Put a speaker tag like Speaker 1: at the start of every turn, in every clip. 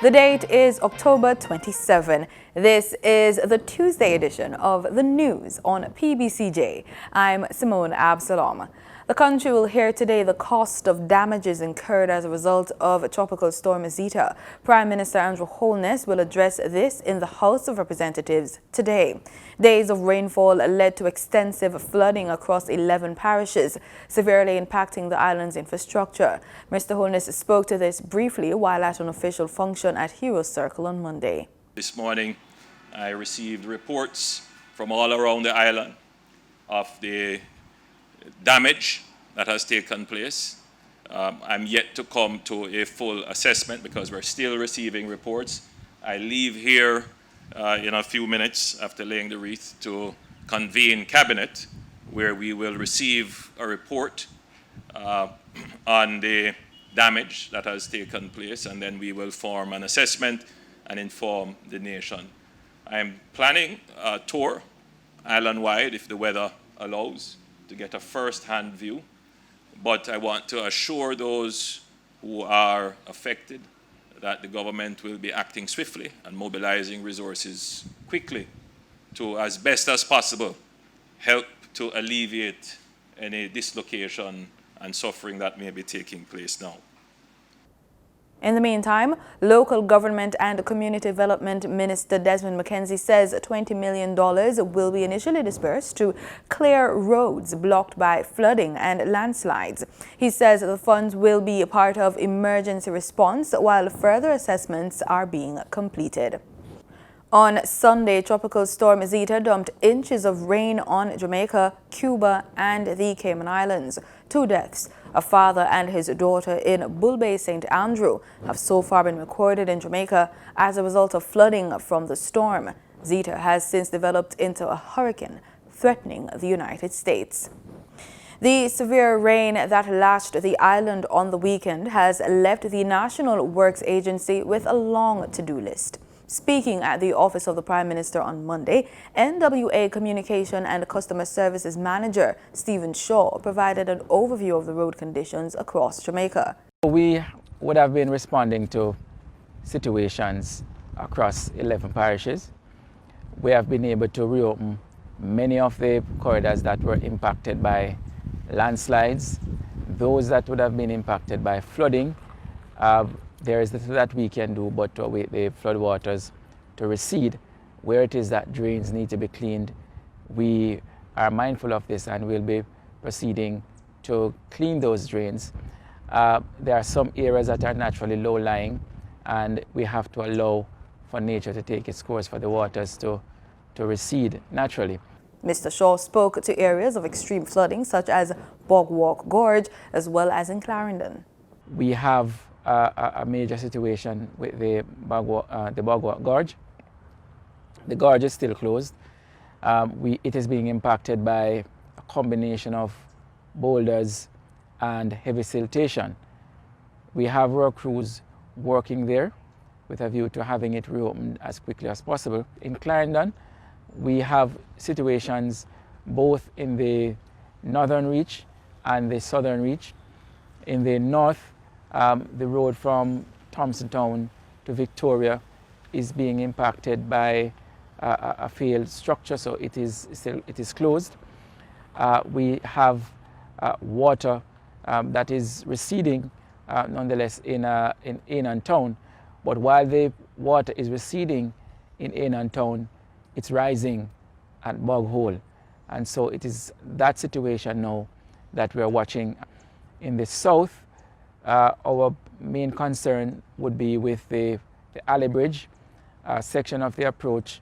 Speaker 1: The date is October 27. This is the Tuesday edition of the news on PBCJ. I'm Simone Absalom. The country will hear today the cost of damages incurred as a result of Tropical Storm Zeta. Prime Minister Holness will address this in the House of Representatives today. Days of rainfall led to extensive flooding across 11 parishes, severely impacting the island's infrastructure. Mr. Holness spoke to this briefly while at an official function at Heroes Circle on Monday.
Speaker 2: This morning, I received reports from all around the island of the damage that has taken place. I'm yet to come to a full assessment because we're still receiving reports. I leave here in a few minutes after laying the wreath to convene cabinet, where we will receive a report on the damage that has taken place, and then we will form an assessment and inform the nation. I'm planning a tour island-wide if the weather allows, to get a first-hand view, but I want to assure those who are affected that the government will be acting swiftly and mobilizing resources quickly to, as best as possible, help to alleviate any dislocation and suffering that may be taking place now.
Speaker 1: In the meantime, local government and community development minister Desmond McKenzie says $20 million will be initially disbursed to clear roads blocked by flooding and landslides. He says the funds will be a part of emergency response while further assessments are being completed. On Sunday, Tropical Storm Zeta dumped inches of rain on Jamaica, Cuba, and the Cayman Islands. 2 deaths, a father and his daughter in Bull Bay, St. Andrew, have so far been recorded in Jamaica as a result of flooding from the storm. Zeta has since developed into a hurricane, threatening the United States. The severe rain that lashed the island on the weekend has left the National Works Agency with a long to-do list. Speaking at the office of the Prime Minister on Monday, NWA Communication and Customer Services Manager Stephen Shaw provided an overview of the road conditions across Jamaica.
Speaker 3: We would have been responding to situations across 11 parishes. We have been able to reopen many of the corridors that were impacted by landslides, those that would have been impacted by flooding. There is little that we can do but to await the floodwaters to recede. Where it is that drains need to be cleaned, we are mindful of this and will be proceeding to clean those drains. There are some areas that are naturally low-lying, and we have to allow for nature to take its course for the waters to recede naturally.
Speaker 1: Mr. Shaw spoke to areas of extreme flooding such as Bogwalk Gorge as well as in Clarendon.
Speaker 3: We have a major situation with the Bogwalk Gorge. The gorge is still closed. It is being impacted by a combination of boulders and heavy siltation. We have work crews working there with a view to having it reopened as quickly as possible. In Clarendon, we have situations both in the northern reach and the southern reach. In the north, the road from Thompson Town to Victoria is being impacted by a failed structure, so it is closed. We have water that is receding nonetheless in Annan Town, but while the water is receding in Annan Town, it's rising at Bog Hole, and so it is that situation now that we are watching. In the south, our main concern would be with the Alley Bridge. A section of the approach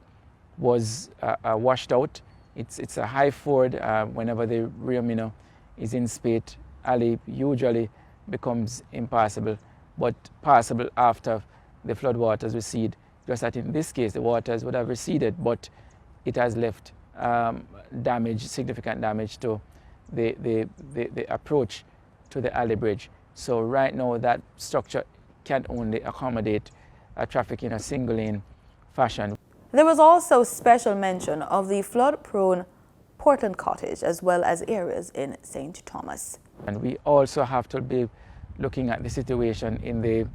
Speaker 3: was washed out. It's a high ford. Whenever the Riamino is in spate, Alley usually becomes impassable, but passable after the floodwaters recede. Just that in this case, the waters would have receded, but it has left significant damage to the approach to the Alley Bridge. So right now that structure can only accommodate traffic in a single lane fashion.
Speaker 1: There was also special mention of the flood-prone Portland Cottage as well as areas in St. Thomas.
Speaker 3: And we also have to be looking at the situation in the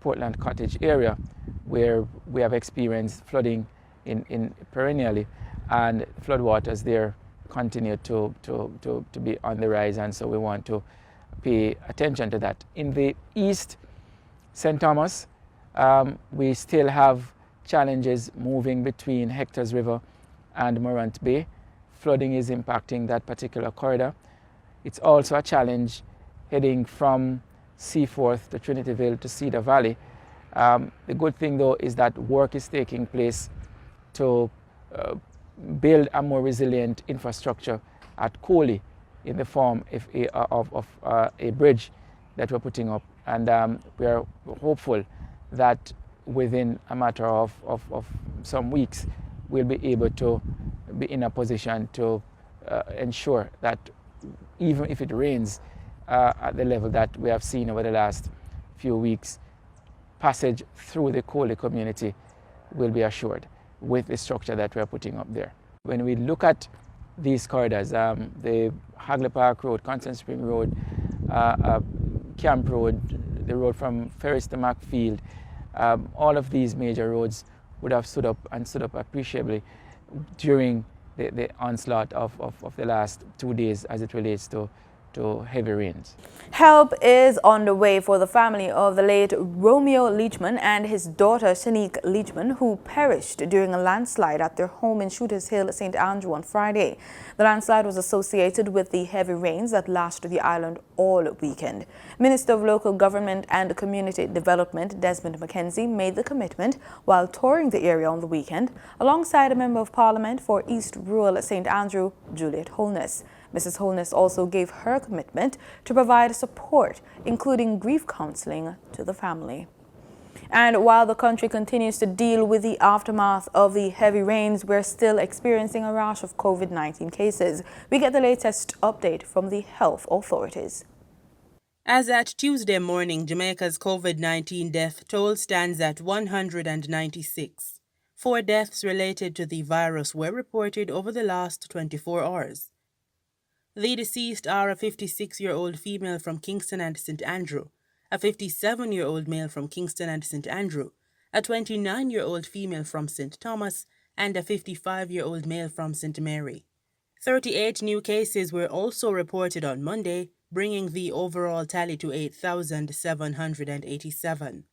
Speaker 3: Portland Cottage area, where we have experienced flooding in perennially, and floodwaters there continue to be on the rise, and so we want to pay attention to that. In the east, St. Thomas, we still have challenges moving between Hector's River and Morant Bay. Flooding is impacting that particular corridor. It's also a challenge heading from Seaforth to Trinityville to Cedar Valley. The good thing though is that work is taking place to build a more resilient infrastructure at Coley in the form of a bridge that we're putting up, and we are hopeful that within a matter of some weeks we'll be able to be in a position to ensure that even if it rains at the level that we have seen over the last few weeks, passage through the Coley community will be assured with the structure that we are putting up there. When we look at these corridors, the Hagley Park Road, Constant Spring Road, Camp Road, the road from Ferris to Macfield, all of these major roads would have stood up appreciably during the onslaught of the last 2 days as it relates to heavy rains.
Speaker 1: Help is on the way for the family of the late Romeo Leachman and his daughter Shanique Leachman, who perished during a landslide at their home in Shooters Hill, St. Andrew on Friday. The landslide was associated with the heavy rains that lashed the island all weekend. Minister of Local Government and Community Development Desmond McKenzie made the commitment while touring the area on the weekend alongside a Member of Parliament for East Rural St. Andrew, Juliet Holness. Mrs. Holness also gave her commitment to provide support, including grief counseling, to the family. And while the country continues to deal with the aftermath of the heavy rains, we're still experiencing a rush of COVID-19 cases. We get the latest update from the health authorities.
Speaker 4: As at Tuesday morning, Jamaica's COVID-19 death toll stands at 196. 4 deaths related to the virus were reported over the last 24 hours. The deceased are a 56-year-old female from Kingston and St. Andrew, a 57-year-old male from Kingston and St. Andrew, a 29-year-old female from St. Thomas, and a 55-year-old male from St. Mary. 38 new cases were also reported on Monday, bringing the overall tally to 8,787.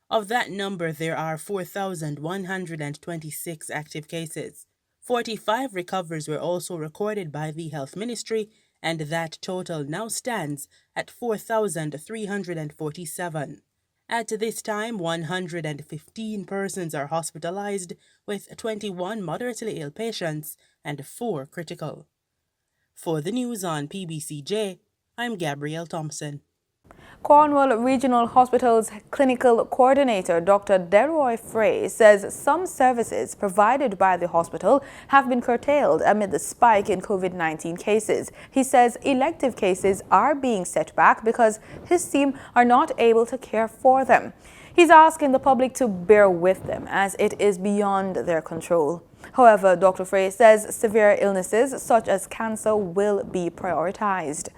Speaker 4: Of that number, there are 4,126 active cases. 45 recoveries were also recorded by the Health Ministry, and that total now stands at 4,347. At this time, 115 persons are hospitalized, with 21 moderately ill patients and 4 critical. For the news on PBCJ, I'm Gabrielle Thompson.
Speaker 1: Cornwall Regional Hospital's clinical coordinator, Dr. Deroy Frey, says some services provided by the hospital have been curtailed amid the spike in COVID-19 cases. He says elective cases are being set back because his team are not able to care for them. He's asking the public to bear with them as it is beyond their control. However, Dr. Frey says severe illnesses such as cancer will be prioritized.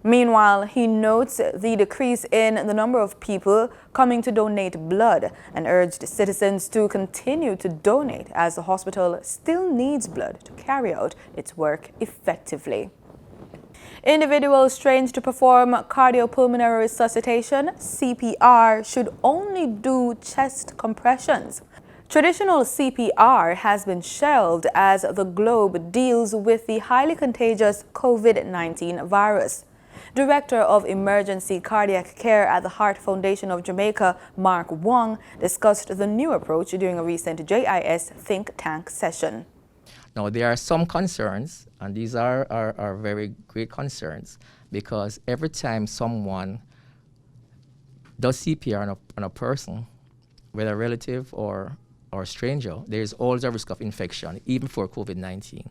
Speaker 1: Meanwhile, he notes the decrease in the number of people coming to donate blood and urged citizens to continue to donate as the hospital still needs blood to carry out its work effectively. Individuals trained to perform cardiopulmonary resuscitation, CPR, should only do chest compressions. Traditional CPR has been shelved as the globe deals with the highly contagious COVID-19 virus. Director of Emergency Cardiac Care at the Heart Foundation of Jamaica, Mark Wong, discussed the new approach during a recent JIS think tank session.
Speaker 5: Now, there are some concerns, and these are very great concerns, because every time someone does CPR on a person, whether a relative or a stranger, there is always a risk of infection, even for COVID-19.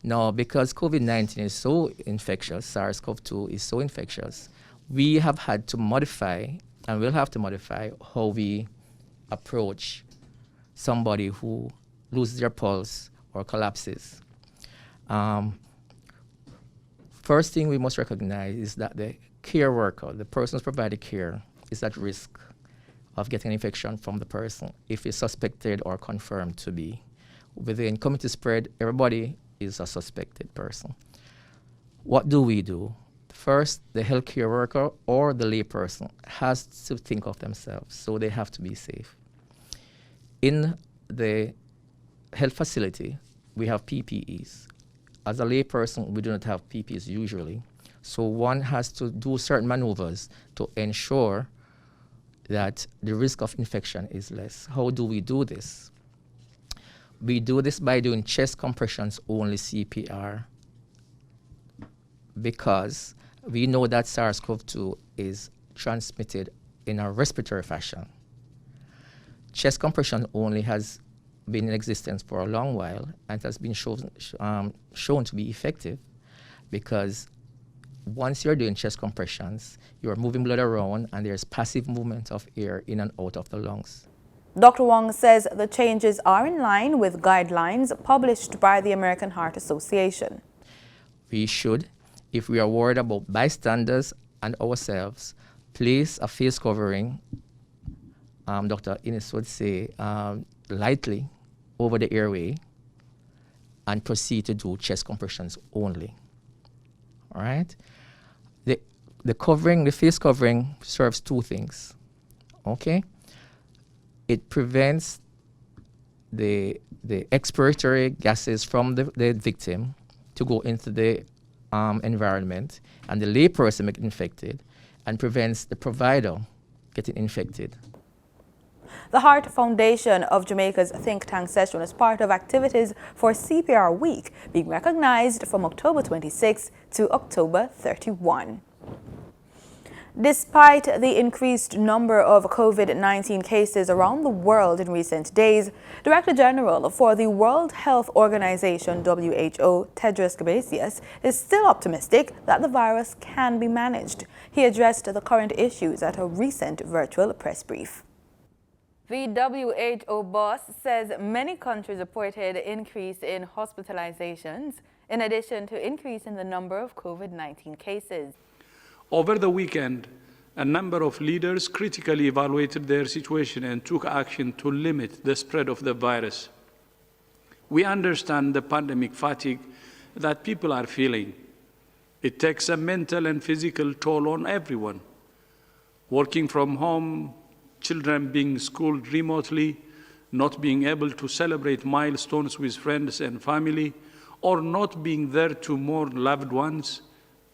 Speaker 5: Now, because COVID-19 is so infectious, SARS-CoV-2 is so infectious, we have had to modify, and we'll have to modify, how we approach somebody who loses their pulse or collapses. First thing we must recognize is that the care worker, the person who's providing care, is at risk of getting infection from the person if it's suspected or confirmed to be. Within community spread, everybody is a suspected person. What do we do? First, the healthcare worker or the layperson has to think of themselves, so they have to be safe. In the health facility, we have PPEs. As a layperson, we do not have PPEs usually, so one has to do certain maneuvers to ensure that the risk of infection is less. How do we do this? We do this by doing chest compressions only CPR, because we know that SARS-CoV-2 is transmitted in a respiratory fashion. Chest compression only has been in existence for a long while and has been shown to be effective, because once you're doing chest compressions, you're moving blood around and there's passive movement of air in and out of the lungs.
Speaker 1: Dr. Wong says the changes are in line with guidelines published by the American Heart Association.
Speaker 5: We should, if we are worried about bystanders and ourselves, place a face covering, Dr. Innes would say, lightly over the airway and proceed to do chest compressions only. All right? The covering, the face covering serves two things, okay? It prevents the expiratory gases from the victim to go into the environment, and the layperson get infected, and prevents the provider getting infected.
Speaker 1: The Heart Foundation of Jamaica's think tank session is part of activities for CPR Week, being recognized from October 26 to October 31. Despite the increased number of COVID-19 cases around the world in recent days, Director General for the World Health Organization, WHO, Tedros Ghebreyesus, is still optimistic that the virus can be managed. He addressed the current issues at a recent virtual press brief. The WHO boss says many countries reported increase in hospitalizations, in addition to increase in the number of COVID-19 cases.
Speaker 6: Over the weekend, a number of leaders critically evaluated their situation and took action to limit the spread of the virus. We understand the pandemic fatigue that people are feeling. It takes a mental and physical toll on everyone. Working from home, children being schooled remotely, not being able to celebrate milestones with friends and family, or not being there to mourn loved ones,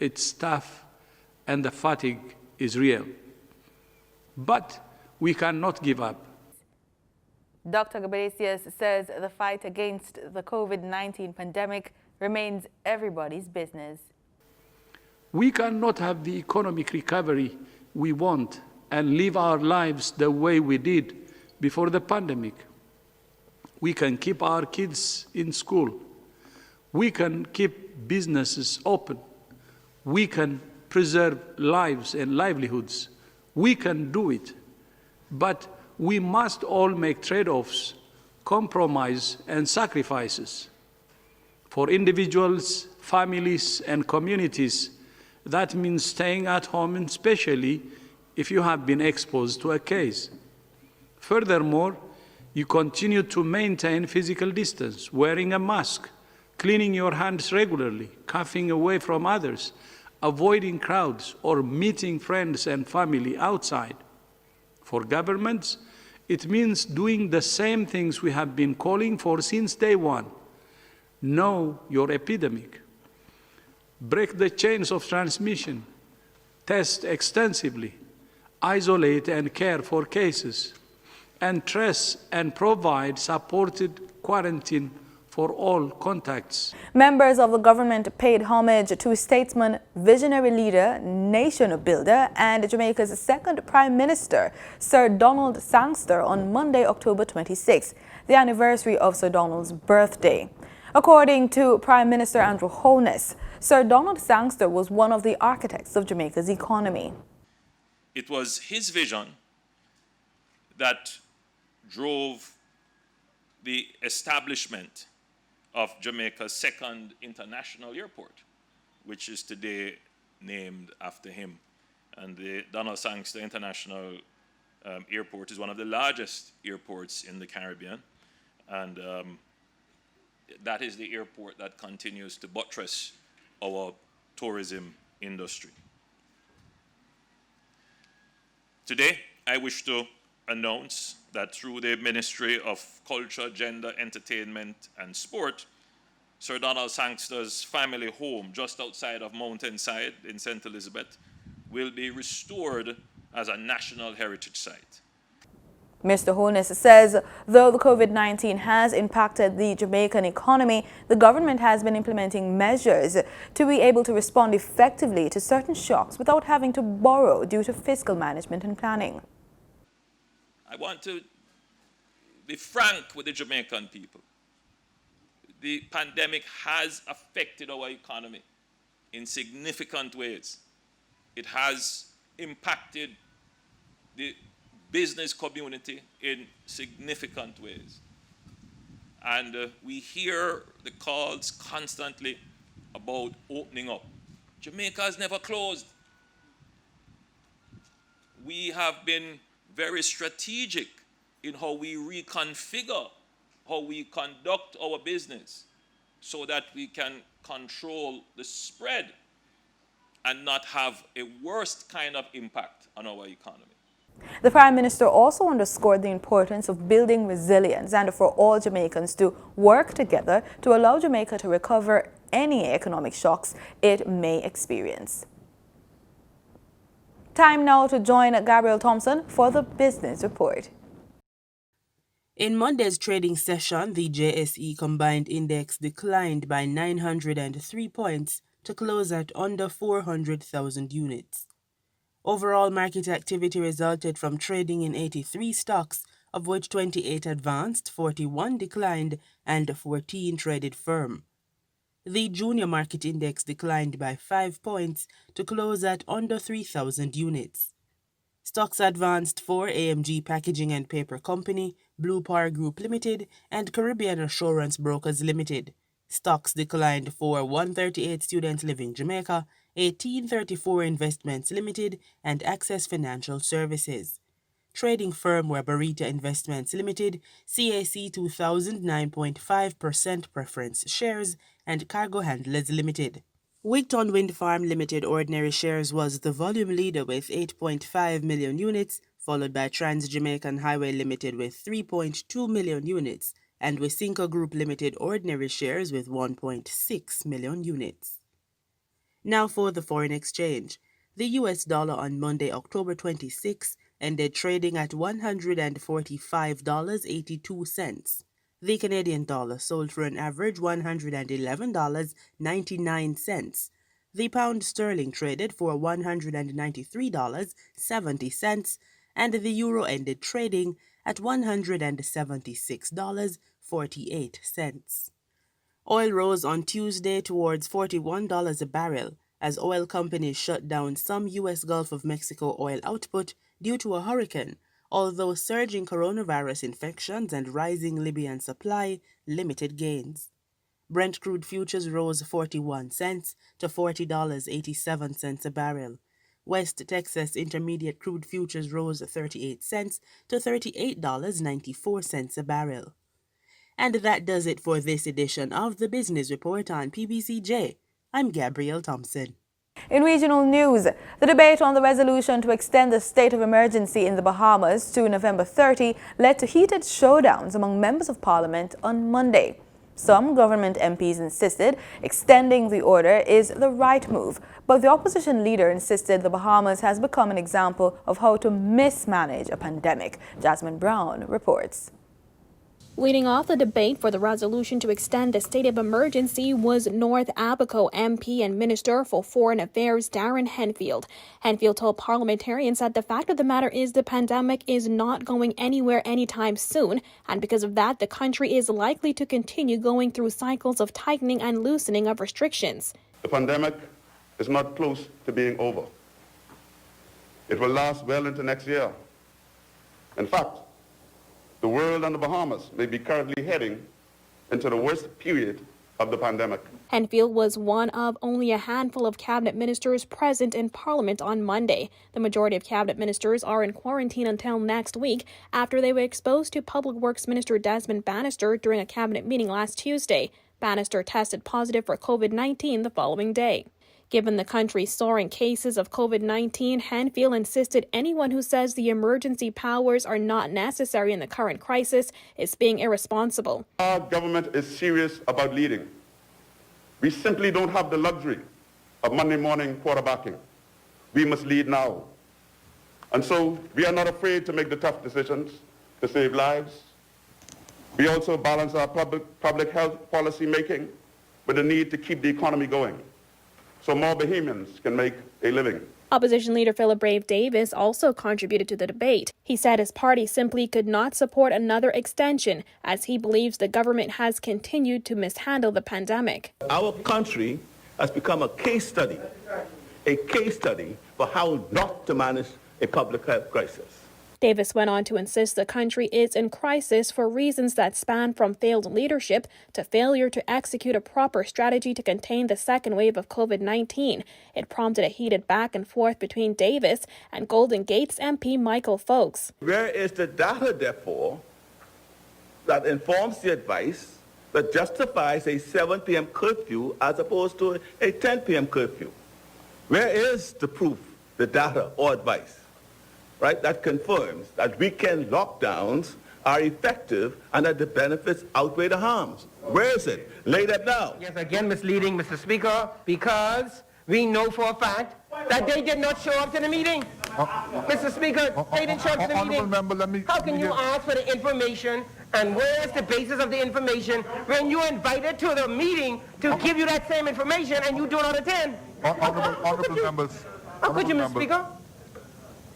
Speaker 6: it's tough. And the fatigue is real. But we cannot give up.
Speaker 1: Dr. Ghebreyesus says the fight against the COVID-19 pandemic remains everybody's business.
Speaker 6: We cannot have the economic recovery we want and live our lives the way we did before the pandemic. We can keep our kids in school. We can keep businesses open. We can preserve lives and livelihoods. We can do it, but we must all make trade-offs, compromise, and sacrifices. For individuals, families, and communities, that means staying at home, and especially if you have been exposed to a case. Furthermore, you continue to maintain physical distance, wearing a mask, cleaning your hands regularly, coughing away from others, avoiding crowds, or meeting friends and family outside. For governments, it means doing the same things we have been calling for since day one. Know your epidemic. Break the chains of transmission. Test extensively. Isolate and care for cases. And trace and provide supported quarantine for all contacts.
Speaker 1: Members of the government paid homage to statesman, visionary leader, nation builder, and Jamaica's second Prime Minister, Sir Donald Sangster, on Monday, October 26, the anniversary of Sir Donald's birthday. According to Prime Minister Andrew Holness, Sir Donald Sangster was one of the architects of Jamaica's economy.
Speaker 2: It was his vision that drove the establishment of Jamaica's second international airport, which is today named after him. And the Donald Sangster International airport is one of the largest airports in the Caribbean. And that is the airport that continues to buttress our tourism industry. Today, I wish to announce that through the Ministry of Culture, Gender, Entertainment and Sport, Sir Sangster's family home just outside of Mountainside in St. Elizabeth will be restored as a National Heritage Site.
Speaker 1: Mr. Holness says, though the COVID-19 has impacted the Jamaican economy, the government has been implementing measures to be able to respond effectively to certain shocks without having to borrow due to fiscal management and planning.
Speaker 2: I want to be frank with the Jamaican people. The pandemic has affected our economy in significant ways. It has impacted the business community in significant ways. And we hear the calls constantly about opening up. Jamaica has never closed. We have been very strategic in how we reconfigure, how we conduct our business so that we can control the spread and not have a worst kind of impact on our economy.
Speaker 1: The Prime Minister also underscored the importance of building resilience and for all Jamaicans to work together to allow Jamaica to recover any economic shocks it may experience. Time now to join Gabriel Thompson for the Business Report.
Speaker 4: In Monday's trading session, the JSE Combined Index declined by 903 points to close at under 400,000 units. Overall market activity resulted from trading in 83 stocks, of which 28 advanced, 41 declined, and 14 traded firm. The Junior Market Index declined by 5 points to close at under 3,000 units. Stocks advanced for AMG Packaging and Paper Company, Blue Power Group Limited, and Caribbean Assurance Brokers Limited. Stocks declined for 138 Student Living Jamaica, 1834 Investments Limited, and Access Financial Services. Trading firm were Barita Investments Limited, CAC 2009.5% preference shares, and Cargo Handlers Limited. Wigton Wind Farm Limited ordinary shares was the volume leader with 8.5 million units, followed by Trans Jamaican Highway Limited with 3.2 million units, and Wisinco Group Limited ordinary shares with 1.6 million units. Now for the foreign exchange. The US dollar on Monday, October 26, ended trading at $145.82. The Canadian dollar sold for an average $111.99. The pound sterling traded for $193.70, and the euro ended trading at $176.48. Oil rose on Tuesday towards $41 a barrel as oil companies shut down some U.S. Gulf of Mexico oil output due to a hurricane, although surging coronavirus infections and rising Libyan supply limited gains. Brent crude futures rose 41 cents to $40.87 a barrel. West Texas Intermediate crude futures rose 38 cents to $38.94 a barrel. And that does it for this edition of the Business Report on PBCJ. I'm Gabrielle Thompson.
Speaker 1: In regional news, the debate on the resolution to extend the state of emergency in the Bahamas to November 30 led to heated showdowns among members of parliament on Monday. Some government MPs insisted extending the order is the right move, but the opposition leader insisted the Bahamas has become an example of how to mismanage a pandemic. Jasmine Brown reports.
Speaker 7: Leading off the debate for the resolution to extend the state of emergency was North Abaco MP and Minister for Foreign Affairs Darren Henfield. Henfield told parliamentarians that the fact of the matter is the pandemic is not going anywhere anytime soon, and because of that, the country is likely to continue going through cycles of tightening and loosening of restrictions.
Speaker 8: The pandemic is not close to being over. It will last well into next year. In fact, the world and the Bahamas may be currently heading into the worst period of the pandemic.
Speaker 7: Henfield was one of only a handful of cabinet ministers present in Parliament on Monday. The majority of cabinet ministers are in quarantine until next week after they were exposed to Public Works Minister Desmond Bannister during a cabinet meeting last Tuesday. Bannister tested positive for COVID-19 the following day. Given the country's soaring cases of COVID-19, Henfield insisted anyone who says the emergency powers are not necessary in the current crisis is being irresponsible.
Speaker 8: Our government is serious about leading. We simply don't have the luxury of Monday morning quarterbacking. We must lead now. And so we are not afraid to make the tough decisions to save lives. We also balance our public health policy making with the need to keep the economy going so more Bahamians can make a living.
Speaker 7: Opposition leader Philip Brave Davis also contributed to the debate. He said his party simply could not support another extension as he believes the government has continued to mishandle the pandemic.
Speaker 9: Our country has become a case study for how not to manage a public health crisis.
Speaker 7: Davis went on to insist the country is in crisis for reasons that span from failed leadership to failure to execute a proper strategy to contain the second wave of COVID-19. It prompted a heated back and forth between Davis and Golden Gate's MP Michael Folks.
Speaker 9: Where is the data, therefore, that informs the advice that justifies a 7 p.m. curfew as opposed to a 10 p.m. curfew? Where is the proof, the data or advice? Right, that confirms that weekend lockdowns are effective and that the benefits outweigh the harms. Where is it? Lay that down.
Speaker 10: Yes, again misleading, Mr. Speaker, because we know for a fact that they did not show up to the meeting. Mr. Speaker, they didn't show up to the meeting.
Speaker 11: Member,
Speaker 10: How can you ask for the information and where is the basis of the information when you invited to the meeting to give you that same information and you do not attend?
Speaker 11: Honorable members.
Speaker 10: How could you, Mr. Speaker?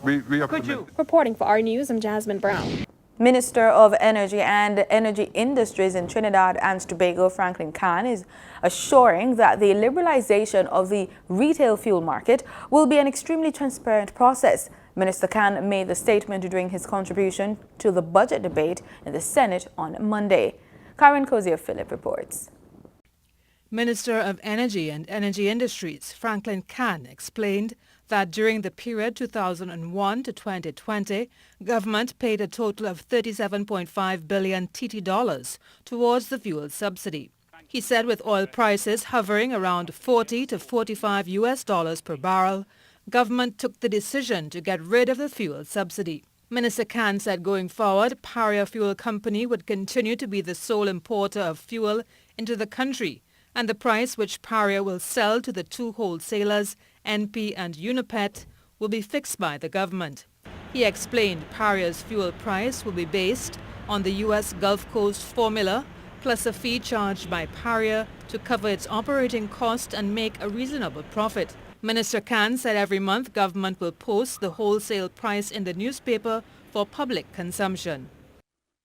Speaker 11: Could you?
Speaker 7: Reporting for our news, I'm Jasmine Brown.
Speaker 1: Minister of Energy and Energy Industries in Trinidad and Tobago, Franklin Khan, is assuring that the liberalization of the retail fuel market will be an extremely transparent process. Minister Khan made the statement during his contribution to the budget debate in the Senate on Monday. Karen Cozier-Phillip reports.
Speaker 12: Minister of Energy and Energy Industries, Franklin Khan, explained that during the period 2001 to 2020, government paid a total of $37.5 billion TT dollars towards the fuel subsidy. He said with oil prices hovering around 40 to 45 US dollars per barrel, government took the decision to get rid of the fuel subsidy. Minister Khan said going forward, Paria Fuel Company would continue to be the sole importer of fuel into the country, and the price which Paria will sell to the two wholesalers, NP and Unipet, will be fixed by the government. He explained Paria's fuel price will be based on the U.S. Gulf Coast formula, plus a fee charged by Paria to cover its operating cost and make a reasonable profit. Minister Khan said every month government will post the wholesale price in the newspaper for public consumption.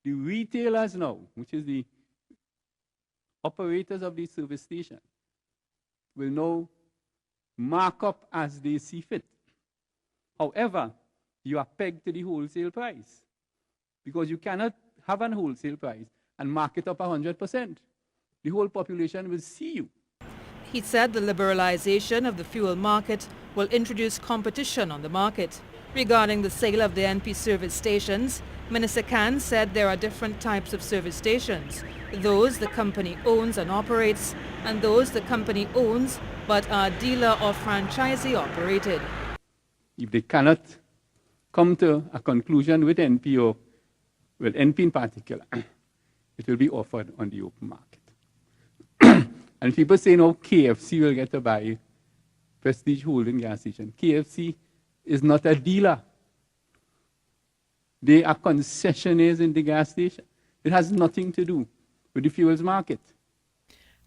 Speaker 6: The retailers now, which is the operators of the service station, will now mark up as they see fit. However, you are pegged to the wholesale price because you cannot have an wholesale price and mark it up 100%. The whole population will see you.
Speaker 12: He said the liberalization of the fuel market will introduce competition on the market. Regarding the sale of the NP service stations, Minister Khan said there are different types of service stations, those the company owns and operates, and those the company owns but are dealer or franchisee operated.
Speaker 6: If they cannot come to a conclusion with NP or with NP in particular, it will be offered on the open market. And people say, no, KFC will get to buy Prestige Holding gas station. KFC is not a dealer. They are concessionaires in the gas station. It has nothing to do with the fuels market.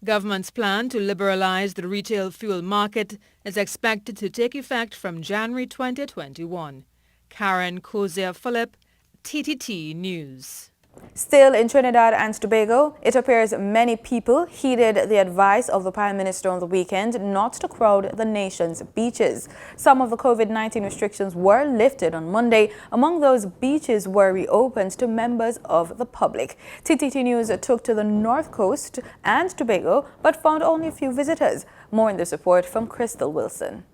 Speaker 12: Government's plan to liberalize the retail fuel market is expected to take effect from January 2021. Karen Cozier-Phillip, TTT News.
Speaker 1: Still in Trinidad and Tobago, it appears many people heeded the advice of the Prime Minister on the weekend not to crowd the nation's beaches. Some of the COVID-19 restrictions were lifted on Monday. Among those, beaches were reopened to members of the public. TTT News took to the North Coast and Tobago, but found only a few visitors. More in this report from Crystal Wilson.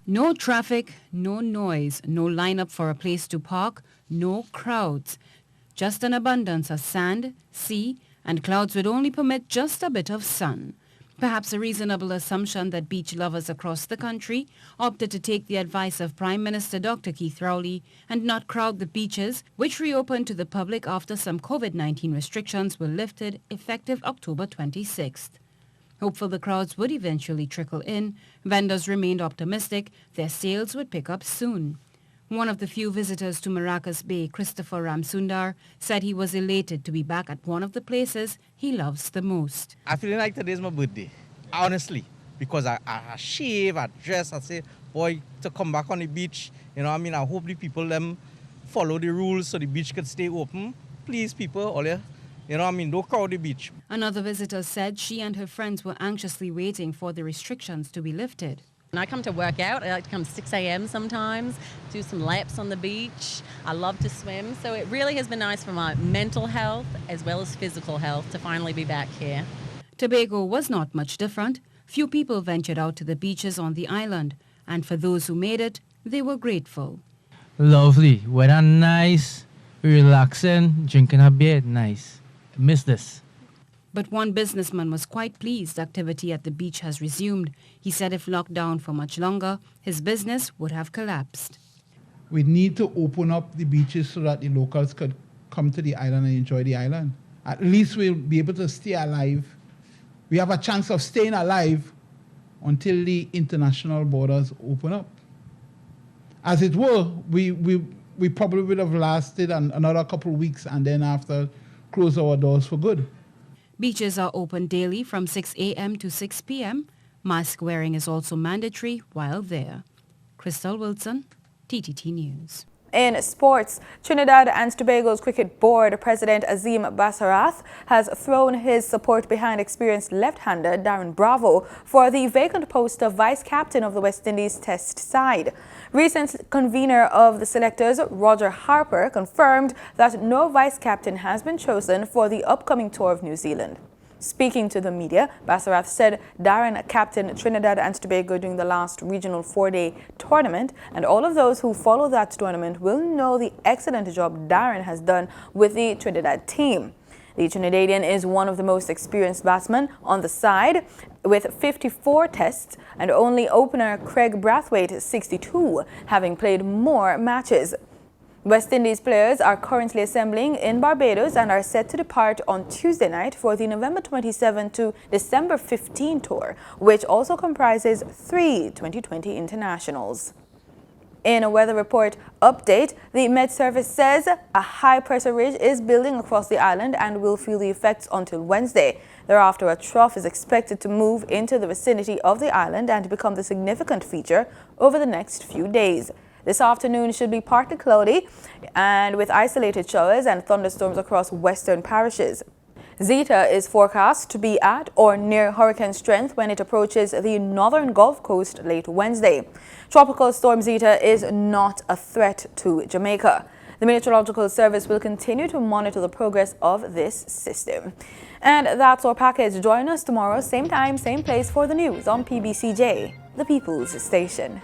Speaker 13: No traffic, no noise, no lineup for a place to park, no crowds. Just an abundance of sand, sea, and clouds would only permit just a bit of sun. Perhaps a reasonable assumption that beach lovers across the country opted to take the advice of Prime Minister Dr. Keith Rowley and not crowd the beaches, which reopened to the public after some COVID-19 restrictions were lifted effective October 26th. Hopeful the crowds would eventually trickle in, vendors remained optimistic their sales would pick up soon. One of the few visitors to Maracas Bay, Christopher Ramsundar, said he was elated to be back at one of the places he loves the most.
Speaker 14: I feel like today's my birthday, honestly, because I shave, I dress, I say, boy, to come back on the beach, you know what I mean? I hope the people follow the rules so the beach can stay open. Please, people, all you know what I mean? Don't crowd the beach.
Speaker 13: Another visitor said she and her friends were anxiously waiting for the restrictions to be lifted.
Speaker 15: When I come to work out, I like to come 6 a.m. sometimes, do some laps on the beach. I love to swim, so it really has been nice for my mental health as well as physical health to finally be back here.
Speaker 13: Tobago was not much different. Few people ventured out to the beaches on the island, and for those who made it, they were grateful.
Speaker 16: Lovely, weather nice, relaxing, drinking a beer, nice. Miss this.
Speaker 13: But one businessman was quite pleased activity at the beach has resumed. He said if locked down for much longer, his business would have collapsed.
Speaker 17: We need to open up the beaches so that the locals could come to the island and enjoy the island. At least we'll be able to stay alive. We have a chance of staying alive until the international borders open up. As it were, we probably would have lasted another couple of weeks and then after close our doors for good.
Speaker 13: Beaches are open daily from 6 a.m. to 6 p.m. Mask wearing is also mandatory while there. Crystal Wilson, TTT News.
Speaker 1: In sports, Trinidad and Tobago's Cricket Board President Azim Bassaraths has thrown his support behind experienced left-hander Darren Bravo for the vacant post of vice captain of the West Indies Test side. Recent convener of the selectors, Roger Harper, confirmed that no vice captain has been chosen for the upcoming tour of New Zealand. Speaking to the media, Bassaraths said Darren captained Trinidad and Tobago during the last regional 4-day tournament, and all of those who follow that tournament will know the excellent job Darren has done with the Trinidad team. The Trinidadian is one of the most experienced batsmen on the side, with 54 tests, and only opener Craig Brathwaite 62, having played more matches. West Indies players are currently assembling in Barbados and are set to depart on Tuesday night for the November 27 to December 15 tour, which also comprises 3 2020 internationals. In a weather report update, the Met Service says a high-pressure ridge is building across the island and will feel the effects until Wednesday. Thereafter, a trough is expected to move into the vicinity of the island and become the significant feature over the next few days. This afternoon should be partly cloudy and with isolated showers and thunderstorms across western parishes. Zeta is forecast to be at or near hurricane strength when it approaches the northern Gulf Coast late Wednesday. Tropical storm Zeta is not a threat to Jamaica. The Meteorological Service will continue to monitor the progress of this system. And that's our package. Join us tomorrow, same time, same place for the news on PBCJ, the People's Station.